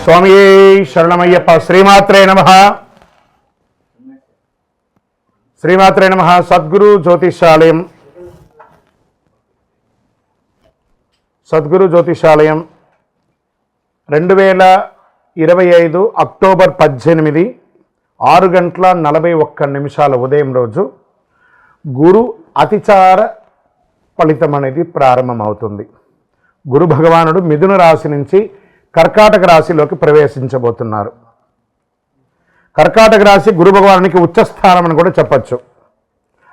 స్వామియే శరణమయ్యప్ప. శ్రీమాత్రే నమః. శ్రీమాత్రే నమః. సద్గురు జ్యోతిషాలయం, సద్గురు జ్యోతిషాలయం 2025 అక్టోబర్ 18 6:41 ఉదయం రోజు గురు అతిచార ఫలితం అనేది ప్రారంభమవుతుంది. గురు భగవానుడు మిథున రాశి నుంచి కర్కాటక రాశిలోకి ప్రవేశించబోతున్నారు. కర్కాటక రాశి గురు భగవానునికి ఉచ్చస్థానం అని కూడా చెప్పచ్చు.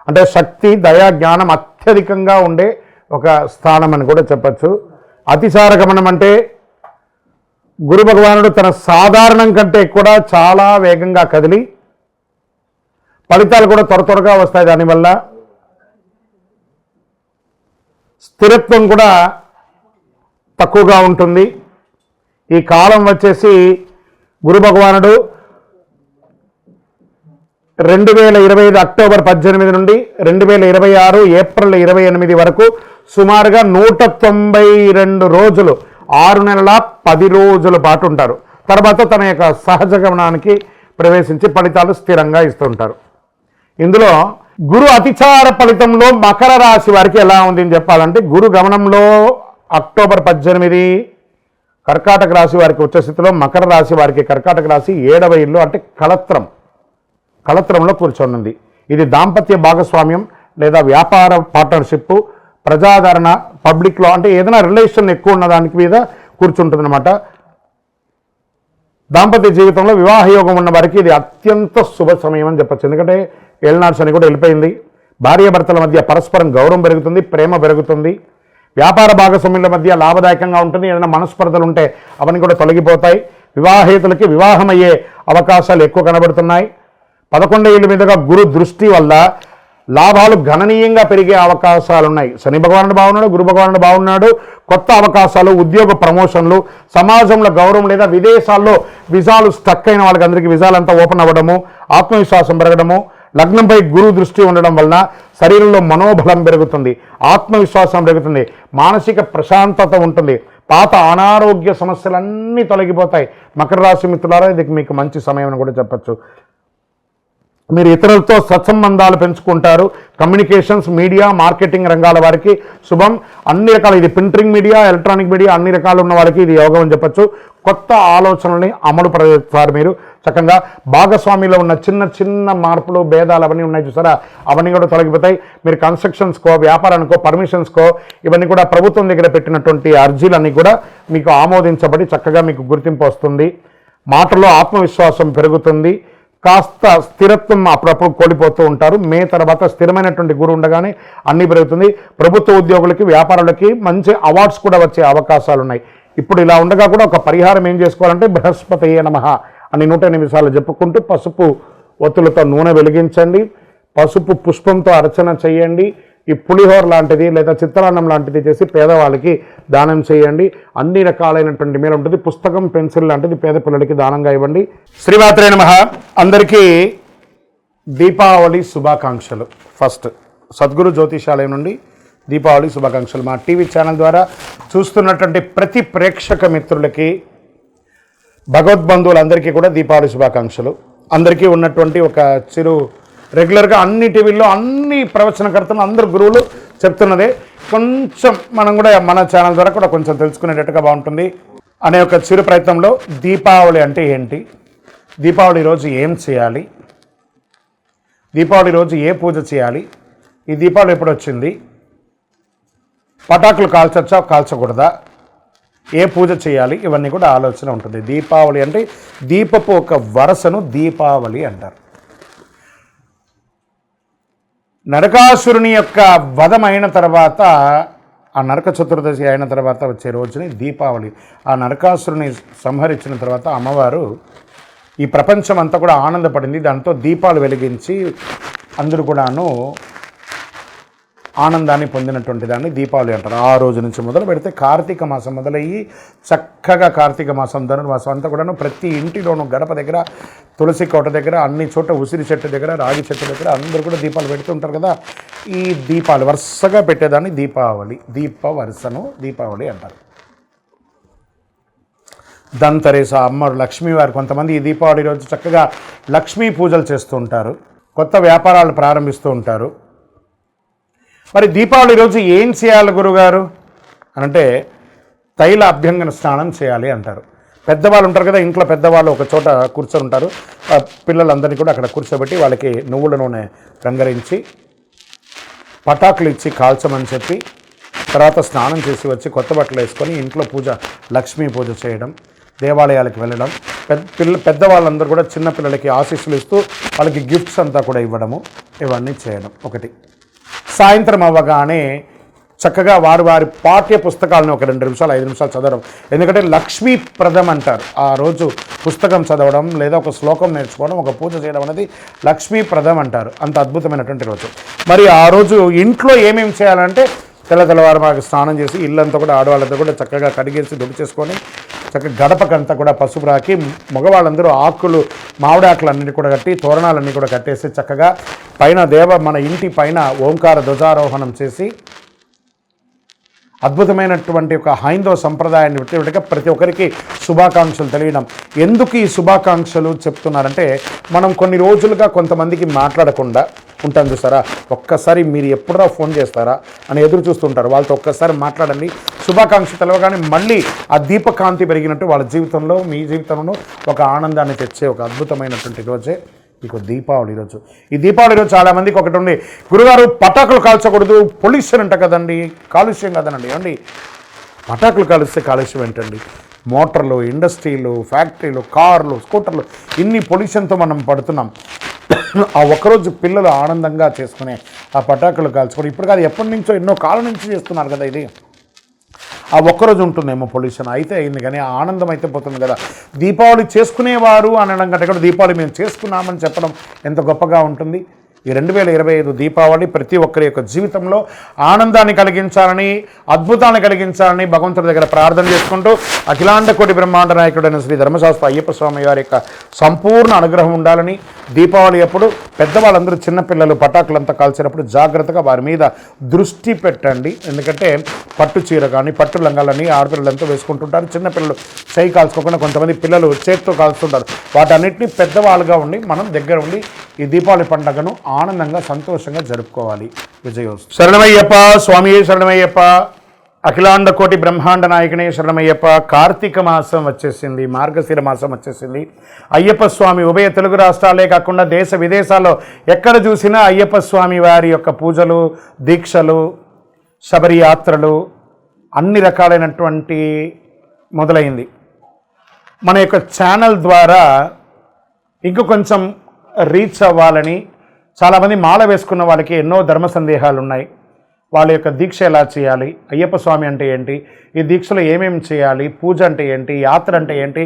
అంటే శక్తి, దయా, జ్ఞానం అత్యధికంగా ఉండే ఒక స్థానం అని కూడా చెప్పచ్చు. అతిచార గమనం అంటే గురు భగవానుడు తన సాధారణం కంటే కూడా చాలా వేగంగా కదిలి ఫలితాలు కూడా త్వరగా వస్తాయి. దానివల్ల స్థిరత్వం కూడా తక్కువగా ఉంటుంది. ఈ కాలం వచ్చేసి గురు భగవానుడు 2025 అక్టోబర్ 18 నుండి 2026 ఏప్రిల్ 28 వరకు సుమారుగా 192 రోజులు, 6 నెలల 10 రోజుల పాటు ఉంటారు. తర్వాత తన యొక్క సహజ గమనానికి ప్రవేశించి ఫలితాలు స్థిరంగా ఇస్తుంటారు. ఇందులో గురు అతిచార ఫలితంలో మకర రాశి వారికి ఎలా ఉంది అని చెప్పాలంటే, గురు గమనంలో అక్టోబర్ 18 కర్కాటక రాశి వారికి ఉచ్చస్థితిలో, మకర రాశి వారికి కర్కాటక రాశి 7వ ఇల్లు అంటే కళత్రంలో కూర్చొనుంది. ఇది దాంపత్య భాగస్వామ్యం లేదా వ్యాపార పార్ట్నర్షిప్, ప్రజాదరణ, పబ్లిక్లో అంటే ఏదైనా రిలేషన్ ఎక్కువ ఉన్న దానికి మీద కూర్చుంటుందన్నమాట. దాంపత్య జీవితంలో వివాహ యోగం ఉన్న వారికి ఇది అత్యంత శుభ సమయం అని చెప్పచ్చు. ఎందుకంటే ఏళ్ళనాడు శని కూడా వెళ్ళిపోయింది. భార్యాభర్తల మధ్య పరస్పరం గౌరవం పెరుగుతుంది, ప్రేమ పెరుగుతుంది. వ్యాపార భాగస్వామ్యుల మధ్య లాభదాయకంగా ఉంటుంది. ఏదైనా మనస్పర్ధలు ఉంటే అవన్నీ కూడా తొలగిపోతాయి. వివాహేతులకి వివాహమయ్యే అవకాశాలు ఎక్కువ కనబడుతున్నాయి. 11వ ఇల్లు మీదుగా గురు దృష్టి వల్ల లాభాలు గణనీయంగా పెరిగే అవకాశాలు ఉన్నాయి. శని భగవానుడు బాగున్నాడు, గురు భగవానుడు బాగున్నాడు. కొత్త అవకాశాలు, ఉద్యోగ ప్రమోషన్లు, సమాజంలో గౌరవం లేదా విదేశాల్లో విజాలు స్టక్ అయిన వాళ్ళకి అందరికీ విజాలంతా ఓపెన్ అవ్వడము, ఆత్మవిశ్వాసం పెరగడము, లగ్నంపై గురు దృష్టి ఉండడం వలన శరీరంలో మనోబలం పెరుగుతుంది, ఆత్మవిశ్వాసం పెరుగుతుంది, మానసిక ప్రశాంతత ఉంటుంది. పాత అనారోగ్య సమస్యలన్నీ తొలగిపోతాయి. మకర రాశి మిత్రులారా, ఇది మీకు మంచి సమయం అని కూడా చెప్పచ్చు. మీరు ఇతరులతో సత్సంబంధాలు పెంచుకుంటారు. కమ్యూనికేషన్స్, మీడియా, మార్కెటింగ్ రంగాల వారికి శుభం. అన్ని రకాల, ఇది ప్రింటింగ్ మీడియా, ఎలక్ట్రానిక్ మీడియా అన్ని రకాలు ఉన్న వారికి ఇది యోగం అని చెప్పచ్చు. కొత్త ఆలోచనల్ని అమలు పరుస్తారు. మీరు చక్కగా భాగస్వామిలో ఉన్న చిన్న చిన్న మార్పులు, భేదాలు అవన్నీ ఉన్నాయి చూసారా, అవన్నీ కూడా తొలగిపోతాయి. మీరు కన్స్ట్రక్షన్స్కో, వ్యాపారానికో, పర్మిషన్స్కో ఇవన్నీ కూడా ప్రభుత్వం దగ్గర పెట్టినటువంటి అర్జీలన్నీ కూడా మీకు ఆమోదించబడి చక్కగా మీకు గుర్తింపు వస్తుంది. మాటల్లో ఆత్మవిశ్వాసం పెరుగుతుంది. కాస్త స్థిరత్వం అప్పుడప్పుడు కోల్పోతూ ఉంటారు. మే తర్వాత స్థిరమైనటువంటి గురువు ఉండగానే అన్నీ పెరుగుతుంది. ప్రభుత్వ ఉద్యోగులకి, వ్యాపారులకి మంచి అవార్డ్స్ కూడా వచ్చే అవకాశాలు ఉన్నాయి. ఇప్పుడు ఇలా ఉండగా కూడా ఒక పరిహారం ఏం చేసుకోవాలంటే, బృహస్పతయే నమః అని 108 సార్లు చెప్పుకుంటూ పసుపు ఒత్తులతో నూనె వెలిగించండి. పసుపు పుష్పంతో అర్చన చేయండి. ఈ పులిహోర లాంటిది లేదా చిత్రాన్నం లాంటిది చేసి పేదవాళ్ళకి దానం చేయండి. అన్ని రకాలైనటువంటి మేలు ఉంటుంది. పుస్తకం, పెన్సిల్ లాంటిది పేద పిల్లలకి దానంగా ఇవ్వండి. శ్రీమాత్రే నమః. అందరికీ దీపావళి శుభాకాంక్షలు. ఫస్ట్ సద్గురు జ్యోతిషాలయం నుండి దీపావళి శుభాకాంక్షలు. మా టీవీ ఛానల్ ద్వారా చూస్తున్నటువంటి ప్రతి ప్రేక్షక మిత్రులకి, భగవద్బంధువులందరికీ కూడా దీపావళి శుభాకాంక్షలు. అందరికీ ఉన్నటువంటి ఒక చిరు రెగ్యులర్గా అన్ని టీవీల్లో అన్ని ప్రవచనకర్తలు, అందరు గురువులు చెప్తున్నదే, కొంచెం మనం కూడా మన ఛానల్ ద్వారా కూడా కొంచెం తెలుసుకునేటట్టుగా బాగుంటుంది అనే ఒక చిరు ప్రయత్నంలో దీపావళి అంటే ఏంటి, దీపావళి రోజు ఏం చేయాలి, దీపావళి రోజు ఏ పూజ చేయాలి, ఈ దీపావళి ఎప్పుడు వచ్చింది, పటాకులు కాల్చొచ్చా కాల్చకూడదా, ఏ పూజ చేయాలి, ఇవన్నీ కూడా ఆలోచన ఉంటుంది. దీపావళి అంటే దీపపు ఒక వరసను దీపావళి అంటారు. నరకాసురుని యొక్క వధం అయిన తర్వాత, ఆ నరక చతుర్దశి అయిన తర్వాత వచ్చే రోజుని దీపావళి. ఆ నరకాసురుని సంహరించిన తర్వాత అమ్మవారు ఈ ప్రపంచం అంతా కూడా ఆనందపడింది. దాంతో దీపాలు వెలిగించి అందరూ కూడాను ఆనందాన్ని పొందినటువంటి దాన్ని దీపావళి అంటారు. ఆ రోజు నుంచి మొదలు పెడితే కార్తీక మాసం మొదలయ్యి చక్కగా కార్తీక మాసం, ధనుర్మాసం అంతా కూడాను ప్రతి ఇంటిలోనూ గడప దగ్గర, తులసి కోట దగ్గర, అన్ని చోట ఉసిరి చెట్టు దగ్గర, రాగి చెట్టు దగ్గర అందరూ కూడా దీపాలు పెడుతూ ఉంటారు కదా. ఈ దీపాలు వరుసగా పెట్టేదాన్ని దీపావళి, దీప వరుసను దీపావళి అంటారు. ధన్తెరస్ అమ్మవారు లక్ష్మీవారు కొంతమంది ఈ దీపావళి రోజు చక్కగా లక్ష్మీ పూజలు చేస్తూ ఉంటారు, కొత్త వ్యాపారాలు ప్రారంభిస్తూ ఉంటారు. మరి దీపావళి రోజు ఏం చేయాలి గురుగారు అంటే తైల అభ్యంగన స్నానం చేయాలి అంటారు. పెద్దవాళ్ళు ఉంటారు కదా, ఇంట్లో పెద్దవాళ్ళు ఒక చోట కూర్చొని ఉంటారు, పిల్లలందరినీ కూడా అక్కడ కూర్చోబెట్టి వాళ్ళకి నువ్వుల నూనె రంగరించి పటాకులు ఇచ్చి కాల్చమని చెప్పి తర్వాత స్నానం చేసి వచ్చి కొత్త బట్టలు వేసుకొని ఇంట్లో పూజ లక్ష్మీ పూజ చేయడం, దేవాలయాలకు వెళ్ళడం, పెద్దవాళ్ళందరూ కూడా చిన్నపిల్లలకి ఆశీస్సులు ఇస్తూ వాళ్ళకి గిఫ్ట్స్ అంతా కూడా ఇవ్వడము, ఇవన్నీ చేయడం. ఒకటి సాయంత్రం అవ్వగానే చక్కగా వారి పాఠ్య పుస్తకాలను ఒక 2 నిమిషాలు 5 నిమిషాలు చదవడం. ఎందుకంటే లక్ష్మీప్రదం అంటారు. ఆ రోజు పుస్తకం చదవడం లేదా ఒక శ్లోకం నేర్చుకోవడం, ఒక పూజ చేయడం అనేది లక్ష్మీప్రదం అంటారు. అంత అద్భుతమైనటువంటి రోజు. మరి ఆ రోజు ఇంట్లో ఏమేమి చేయాలంటే తెల్లవారు మాకు స్నానం చేసి ఇల్లంతా కూడా ఆడవాళ్ళంతా కూడా చక్కగా కడిగేసి దుడి చేసుకొని చక్కగా గడపకంతా కూడా పసుపు రాకి మగవాళ్ళందరూ ఆకులు మామిడాకులు అన్నిటి కూడా కట్టి తోరణాలన్నీ కూడా కట్టేసి చక్కగా పైన మన ఇంటి పైన ఓంకార ధ్వజారోహణం చేసి అద్భుతమైనటువంటి ఒక హైందవ సంప్రదాయాన్ని విట్టగా ప్రతి ఒక్కరికి శుభాకాంక్షలు తెలియడం. ఎందుకు ఈ శుభాకాంక్షలు చెప్తున్నారంటే మనం కొన్ని రోజులుగా కొంతమందికి మాట్లాడకుండా ఉంటాం చూసారా, ఒక్కసారి మీరు ఎప్పుడో ఫోన్ చేస్తారా అని ఎదురు చూస్తుంటారు. వాళ్ళతో ఒక్కసారి మాట్లాడండి, శుభాకాంక్ష తెలవగానే మళ్ళీ ఆ దీపకాంతి పెరిగినట్టు వాళ్ళ జీవితంలో మీ జీవితంలో ఒక ఆనందాన్ని తెచ్చే ఒక అద్భుతమైనటువంటి రోజే మీకు దీపావళి రోజు. ఈ దీపావళి రోజు చాలామందికి ఒకటి ఉంది, గురుగారు పటాకులు కాల్చకూడదు, పొల్యూషన్ అంట కదండి, కాలుష్యం కదనండి. ఏమండి పటాకులు కాలుస్తే కాలుష్యం ఏంటండి? మోటార్లు, ఇండస్ట్రీలు, ఫ్యాక్టరీలు, కార్లు, స్కూటర్లు, ఇన్ని పొల్యూషన్తో మనం పడుతున్నాం. ఆ ఒక్కరోజు పిల్లలు ఆనందంగా చేసుకునే ఆ పటాకులు కాల్చుకోవడం ఇప్పుడు కాదు, ఎప్పటి నుంచో ఎన్నో కాలం నుంచి చేస్తున్నారు కదా. ఇది ఆ ఒక్కరోజు ఉంటుందేమో పొల్యూషన్ అయితే అయింది, కానీ ఆనందం అయితే పోతుంది కదా. దీపావళి చేసుకునేవారు అనడం కంటే కూడా దీపావళి మేము చేసుకున్నామని చెప్పడం ఎంత గొప్పగా ఉంటుంది. ఈ 2025 దీపావళి ప్రతి ఒక్కరి యొక్క జీవితంలో ఆనందాన్ని కలిగించాలని, అద్భుతాన్ని కలిగించాలని భగవంతుడి దగ్గర ప్రార్థన చేసుకుంటూ అఖిలాండ కోటి బ్రహ్మాండ నాయకుడైన శ్రీ ధర్మశాస్త్ర అయ్యప్ప స్వామి వారి యొక్క సంపూర్ణ అనుగ్రహం ఉండాలని, దీపావళి అప్పుడు పెద్దవాళ్ళందరూ చిన్నపిల్లలు పటాకులంతా కాల్చినప్పుడు జాగ్రత్తగా వారి మీద దృష్టి పెట్టండి. ఎందుకంటే పట్టు చీర కానీ పట్టు లంగాలని ఆడపిల్లలంతా వేసుకుంటుంటారు, చిన్నపిల్లలు చేయి కాల్చుకోకుండా కొంతమంది పిల్లలు చేతితో కాల్చుతుంటారు. వాటన్నిటిని పెద్దవాళ్ళుగా ఉండి మనం దగ్గర ఉండి ఈ దీపావళి పండుగను ఆనందంగా సంతోషంగా జరుపుకోవాలి. విజయోస్తు. శరణమయ్యప్ప స్వామి, శరణమయ్యప్ప అఖిలాండ కోటి బ్రహ్మాండ నాయకునే శరణమయ్యప్ప. కార్తీక మాసం వచ్చేసింది, మార్గశిర మాసం వచ్చేసింది. అయ్యప్ప స్వామి ఉభయ తెలుగు రాష్ట్రాలే కాకుండా దేశ విదేశాల్లో ఎక్కడ చూసినా అయ్యప్ప స్వామి వారి యొక్క పూజలు, దీక్షలు, శబరి యాత్రలు అన్ని రకాలైనటువంటి మొదలైంది. మన యొక్క ఛానల్ ద్వారా ఇంక కొంచెం రీచ్ అవ్వాలని చాలామంది మాల వేసుకున్న వాళ్ళకి ఎన్నో ధర్మ సందేహాలు ఉన్నాయి. వాళ్ళ యొక్క దీక్ష ఎలా చేయాలి, అయ్యప్ప స్వామి అంటే ఏంటి, ఈ దీక్షలో ఏమేమి చేయాలి, పూజ అంటే ఏంటి, యాత్ర అంటే ఏంటి,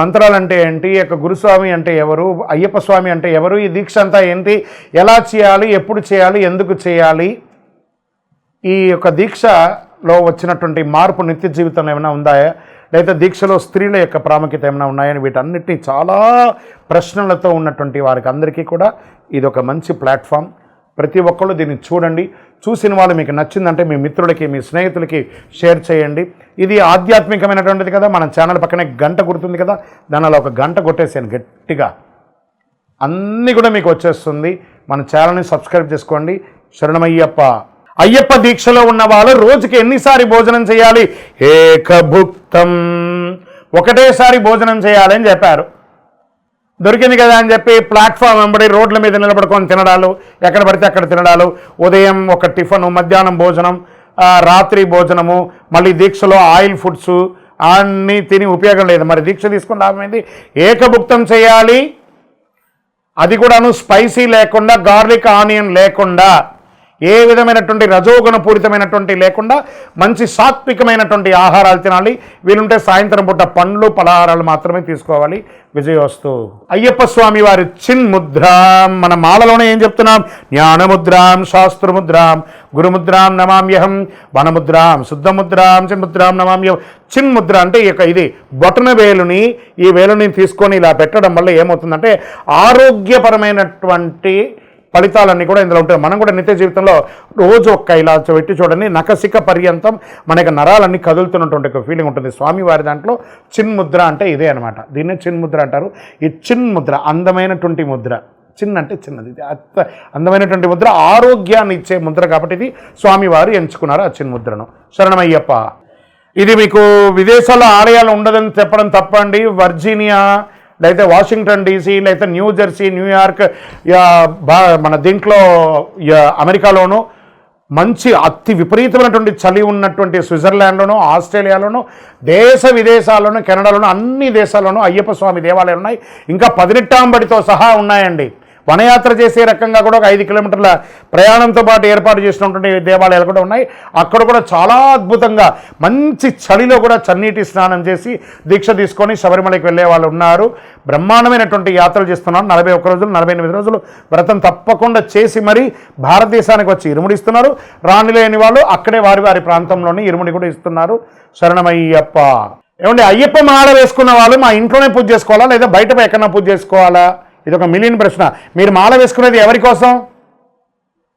మంత్రాలు అంటే ఏంటి, యొక్క గురుస్వామి అంటే ఎవరు, అయ్యప్ప స్వామి అంటే ఎవరు, ఈ దీక్ష అంతా ఏంటి, ఎలా చేయాలి, ఎప్పుడు చేయాలి, ఎందుకు చేయాలి, ఈ యొక్క దీక్షలో వచ్చినటువంటి మార్పు నిత్య జీవితంలో ఏమైనా ఉందా, లేదా దీక్షలో స్త్రీల యొక్క ప్రాముఖ్యత ఏమైనా ఉన్నాయని వీటన్నిటినీ చాలా ప్రశ్నలతో ఉన్నటువంటి వారికి అందరికీ కూడా ఇది ఒక మంచి ప్లాట్ఫామ్. ప్రతి ఒక్కళ్ళు దీన్ని చూడండి. చూసిన వాళ్ళు మీకు నచ్చిందంటే మీ మిత్రులకి, మీ స్నేహితులకి షేర్ చేయండి. ఇది ఆధ్యాత్మికమైనటువంటిది కదా. మన ఛానల్ పక్కనే గంట గుర్తుంది కదా, దానిలో ఒక గంట కొట్టేసాను గట్టిగా, అన్నీ కూడా మీకు వచ్చేస్తుంది. మన ఛానల్ని సబ్స్క్రైబ్ చేసుకోండి. శరణమయ్యప్ప. అయ్యప్ప దీక్షలో ఉన్న వాళ్ళు రోజుకి ఎన్నిసారి భోజనం చేయాలి? ఏకభుక్తం, ఒకటేసారి భోజనం చేయాలని చెప్పారు. దొరికింది కదా అని చెప్పి ప్లాట్ఫామ్ వెంబడి రోడ్ల మీద నిలబడుకొని తినడాలు, ఎక్కడ పడితే అక్కడ తినడాలు, ఉదయం ఒక టిఫను, మధ్యాహ్నం భోజనం, రాత్రి భోజనము, మళ్ళీ దీక్షలో ఆయిల్ ఫుడ్స్ అన్నీ తిని ఉపయోగం లేదు. మరి దీక్ష తీసుకుని లాభమైంది. ఏకభుక్తం చేయాలి, అది కూడాను స్పైసీ లేకుండా, గార్లిక్ ఆనియన్ లేకుండా, ఏ విధమైనటువంటి రజోగుణ పూరితమైనటువంటి లేకుండా మంచి సాత్వికమైనటువంటి ఆహారాలు తినాలి. వీలుంటే సాయంత్రం పూట పండ్లు, పలహారాలు మాత్రమే తీసుకోవాలి. విజయోస్తు. అయ్యప్ప స్వామి వారి చిన్ముద్రాం, మన మాలలోనే ఏం చెప్తున్నాం? జ్ఞానముద్రాం, శాస్త్రముద్రాం, గురుముద్రాం నమామ్యహం, వనముద్రాం, శుద్ధముద్రాం, చిన్ముద్రాం నమామ్యహం. చిన్ముద్ర అంటే ఇది బొటన వేలుని, ఈ వేలుని తీసుకొని ఇలా పెట్టడం వల్ల ఏమవుతుందంటే ఆరోగ్యపరమైనటువంటి ఫలితాలన్నీ కూడా ఇందులో ఉంటాయి. మనం కూడా నిత్య జీవితంలో రోజు ఒక్క ఇలా పెట్టి చూడండి, నఖశిఖ పర్యంతం మనకి నరాలన్నీ కదులుతున్నటువంటి ఒక ఫీలింగ్ ఉంటుంది. స్వామివారి దాంట్లో చిన్ముద్ర అంటే ఇదే అనమాట. దీన్నే చిన్ముద్ర అంటారు. ఈ చిన్ముద్ర అందమైనటువంటి ముద్ర, చిన్న అంటే చిన్నది, అందమైనటువంటి ముద్ర, ఆరోగ్యాన్ని ఇచ్చే ముద్ర కాబట్టి ఇది స్వామివారు ఎంచుకున్నారు ఆ చిన్ముద్రను. శరణమయ్యప్ప. ఇది మీకు విదేశాల్లో ఆలయాలు ఉండదని చెప్పడం తప్పండి. వర్జీనియా, లేకపోతే వాషింగ్టన్ డీసీ, లేకపోతే న్యూ జెర్సీ, న్యూయార్క్, మన దీంట్లో అమెరికాలోనూ మంచి అతి విపరీతమైనటువంటి చలి ఉన్నటువంటి స్విట్జర్లాండ్లోనూ, ఆస్ట్రేలియాలోనూ, దేశ విదేశాల్లోనూ, కెనడాలోనూ, అన్ని దేశాల్లోనూ అయ్యప్ప స్వామి దేవాలయాలు ఉన్నాయి. ఇంకా 18వ బడితో సహా ఉన్నాయండి. వనయాత్ర చేసే రకంగా కూడా ఒక 5 కిలోమీటర్ల ప్రయాణంతో పాటు ఏర్పాటు చేసినటువంటి దేవాలయాలు కూడా ఉన్నాయి. అక్కడ కూడా చాలా అద్భుతంగా మంచి చలిలో కూడా చన్నీటి స్నానం చేసి దీక్ష తీసుకొని శబరిమలకి వెళ్ళే వాళ్ళు ఉన్నారు. బ్రహ్మాండమైనటువంటి యాత్రలు చేస్తున్నారు. 41 రోజులు 48 రోజులు వ్రతం తప్పకుండా చేసి మరీ భారతదేశానికి వచ్చి ఇరుముడిస్తున్నారు. రానిలేని వాళ్ళు అక్కడే వారి వారి ప్రాంతంలోనే ఇరుముడి కూడా ఇస్తున్నారు. శరణమయ్యప్ప. ఏమండి, అయ్యప్ప మాల వేసుకున్న వాళ్ళు మా ఇంట్లోనే పూజ చేసుకోవాలా లేదా బయట ఎక్కడన్నా పూజ చేసుకోవాలా? ఇది ఒక మిలియన్ ప్రశ్న. మీరు మాల వేసుకునేది ఎవరి కోసం?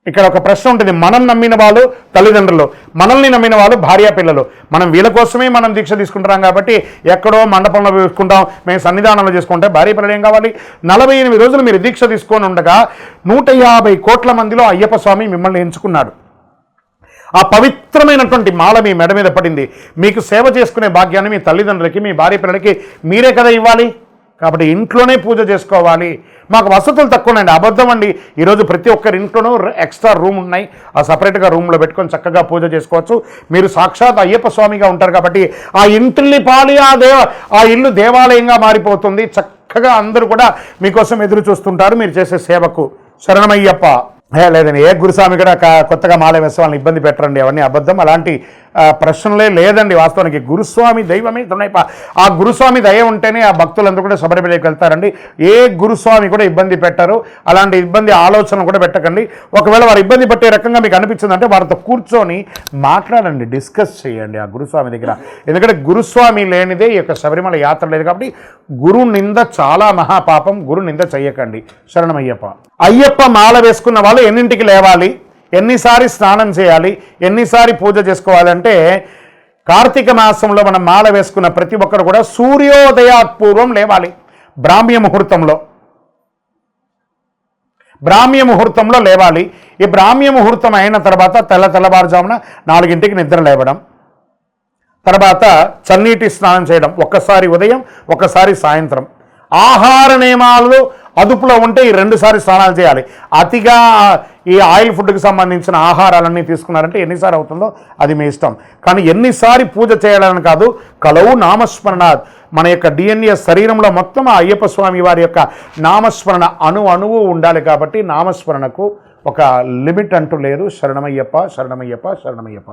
ఇక్కడ ఒక ప్రశ్న ఉంటుంది. మనం నమ్మిన వాళ్ళు తల్లిదండ్రులు, మనల్ని నమ్మిన వాళ్ళు భార్య పిల్లలు. మనం వీళ్ళ కోసమే మనం దీక్ష తీసుకుంటున్నాం కాబట్టి ఎక్కడో మండపంలో వేసుకుంటాం, మేము సన్నిధానంలో చేసుకుంటే భార్య పిల్లలు ఏం కావాలి? 48 రోజులు మీరు దీక్ష తీసుకొని ఉండగా 150 కోట్ల మందిలో అయ్యప్ప స్వామి మిమ్మల్ని ఎంచుకున్నాడు. ఆ పవిత్రమైనటువంటి మాల మీ మెడ మీద పడింది. మీకు సేవ చేసుకునే భాగ్యాన్ని మీ తల్లిదండ్రులకి, మీ భార్య పిల్లలకి మీరే కదా ఇవ్వాలి. కాబట్టి ఇంట్లోనే పూజ చేసుకోవాలి. మాకు వసతులు తక్కువ ఉన్నాయండి, అబద్ధం అండి. ఈరోజు ప్రతి ఒక్కరి ఇంట్లోనూ ఎక్స్ట్రా రూమ్ ఉన్నాయి. ఆ సపరేట్గా రూమ్లో పెట్టుకొని చక్కగా పూజ చేసుకోవచ్చు. మీరు సాక్షాత్ అయ్యప్ప స్వామిగా ఉంటారు కాబట్టి ఆ ఇంటిల్ని పాలి ఆ ఇల్లు దేవాలయంగా మారిపోతుంది. చక్కగా అందరూ కూడా మీకోసం ఎదురు చూస్తుంటారు మీరు చేసే సేవకు. శరణమయ్యప్ప. లేదండి, ఏ గురుస్వామి కూడా కొత్తగా మాల వేసే వాళ్ళని ఇబ్బంది పెట్టరండి, అవన్నీ అబద్ధం. అలాంటి ప్రశ్నలే లేదండి. వాస్తవానికి గురుస్వామి దైవమే తునైప. ఆ గురుస్వామి దయ ఉంటేనే ఆ భక్తులందరూ కూడా శబరిమలకి వెళ్తారండి. ఏ గురుస్వామి కూడా ఇబ్బంది పెట్టరు. అలాంటి ఇబ్బంది ఆలోచన కూడా పెట్టకండి. ఒకవేళ వారు ఇబ్బంది పెట్టే రకంగా మీకు అనిపించిందంటే వారితో కూర్చొని మాట్లాడండి, డిస్కస్ చేయండి ఆ గురుస్వామి దగ్గర. ఎందుకంటే గురుస్వామి లేనిదే ఈ యొక్క శబరిమల యాత్ర లేదు కాబట్టి గురు నింద చాలా మహాపాపం. గురు నింద చెయ్యకండి. శరణమయ్యప్ప. అయ్యప్ప మాల వేసుకున్న వాళ్ళు ఎన్నింటికి లేవాలి, ఎన్నిసారి స్నానం చేయాలి, ఎన్నిసారి పూజ చేసుకోవాలంటే కార్తీక మాసంలో మనం మాల వేసుకున్న ప్రతి ఒక్కరు కూడా సూర్యోదయాత్పూర్వం లేవాలి. బ్రాహ్మ్య ముహూర్తంలో లేవాలి. ఈ బ్రాహ్మ్య ముహూర్తం అయిన తర్వాత తెల్లవారుజామున 4ంటికి నిద్ర లేవడం, తర్వాత చన్నీటి స్నానం చేయడం, ఒక్కసారి ఉదయం ఒక్కసారి సాయంత్రం. ఆహార నియమాలు అదుపులో ఉంటే ఈ 2 సార్లు స్నానాలు చేయాలి. అతిగా ఈ ఆయిల్ ఫుడ్కి సంబంధించిన ఆహారాలన్నీ తీసుకున్నారంటే ఎన్నిసార్లు అవుతుందో అది మీ ఇష్టం. కానీ ఎన్నిసారి పూజ చేయాలని కాదు, కలవు నామస్మరణాత్. మన యొక్క DNA శరీరంలో మొత్తం ఆ అయ్యప్ప స్వామి వారి యొక్క నామస్మరణ అణువు ఉండాలి. కాబట్టి నామస్మరణకు ఒక లిమిట్ అంటూ లేదు. శరణమయ్యప్ప, శరణమయ్యప్ప, శరణమయ్యప్ప.